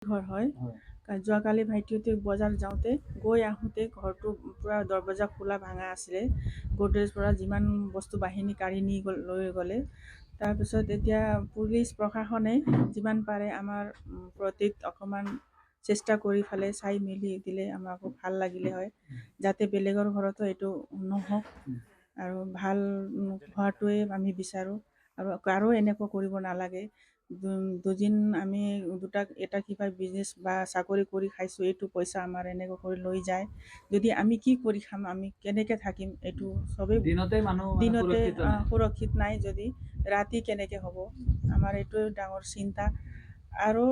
ঘৰ হয়। যোৱাকালি ভাইটিহঁতে বজাৰ যাওঁতে গৈ আহোঁতে ঘৰটো পূৰা দৰৱাজা খোলা ভাঙা আছিলে। গডৰেজ পৰা যিমান বস্তু বাহিনী কাঢ়ি লৈ গ'লে। তাৰপিছত এতিয়া পুলিচ প্ৰশাসনে যিমান পাৰে আমাৰ প্ৰতি অকণমান চেষ্টা কৰি ফালে চাই মেলি দিলে আমাকো ভাল লাগিলে হয়, যাতে বেলেগৰ ঘৰতো এইটো নহওক আৰু ভাল হোৱাটোৱে আমি বিচাৰোঁ আৰু এনেকুৱা কৰিব নালাগে। দুদিন আমি এটা কিবা বিজনেছ বা চাকৰি কৰি খাইছোঁ, এইটো পইচা আমাৰ এনেকৈ কৰি লৈ যায়। যদি আমি কি কৰি খাম, আমি কেনেকৈ থাকিম, এইটো চবেই দিনতে সুৰক্ষিত নাই যদি ৰাতি কেনেকৈ হ'ব, আমাৰ এইটোৱে ডাঙৰ চিন্তা। আৰু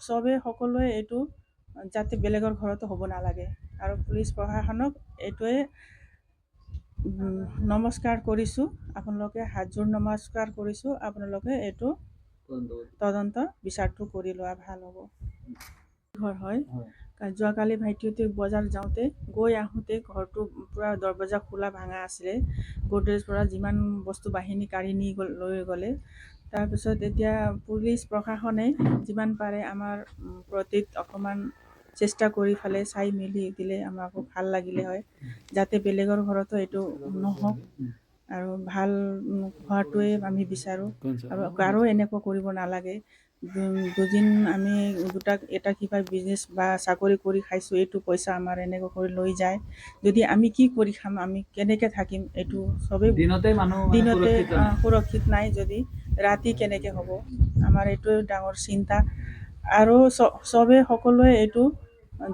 চবেই সকলোৱে এইটো যাতে বেলেগৰ ঘৰতো হ'ব নালাগে। আৰু পুলিচ প্ৰশাসনক এইটোৱে নমস্কাৰ কৰিছোঁ, আপোনালোকে হাতযোৰ নমস্কাৰ কৰিছোঁ, আপোনালোকে এইটো তদন্ত বিচাৰটো কৰি লোৱা ভাল হ'ব। ঘৰ হয়। যোৱাকালি ভাইটিহঁতে বজাৰ যাওঁতে গৈ আহোঁতে ঘৰটো পূৰা দৰৱাজা খোলা ভাঙা আছিলে। গডৰেজ পৰা যিমান বস্তু বাহিনী কাঢ়ি লৈ গ'লে। তাৰপিছত এতিয়া পুলিচ প্ৰশাসনে যিমান পাৰে আমাৰ প্ৰতি অকণমান চেষ্টা কৰি ফালে চাই মেলি দিলে আমাকো ভাল লাগিলে হয়, যাতে বেলেগৰ ঘৰতো এইটো নহওক আৰু ভাল হোৱাটোৱে আমি বিচাৰোঁ আৰু এনেকুৱা কৰিব নালাগে। দুদিন আমি এটা কিবা বিজনেছ বা চাকৰি কৰি খাইছোঁ, এইটো পইচা আমাৰ এনেকৈ কৰি লৈ যায়। যদি আমি কি কৰি খাম, আমি কেনেকৈ থাকিম, এইটো চবেই দিনতে সুৰক্ষিত নাই যদি ৰাতি কেনেকৈ হ'ব, আমাৰ এইটোৱে ডাঙৰ চিন্তা। আৰু চবেই সকলোৱে এইটো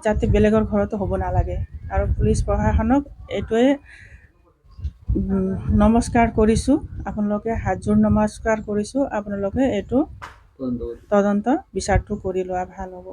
যাতে বেলেগৰ ঘৰতো হ'ব নালাগে। আৰু পুলিচ প্ৰশাসনক এইটোৱে নমস্কাৰ কৰিছোঁ, আপোনালোকে হাতযোৰ নমস্কাৰ কৰিছোঁ, আপোনালোকে এইটো তদন্ত বিচাৰটো কৰি লোৱা ভাল হ'ব।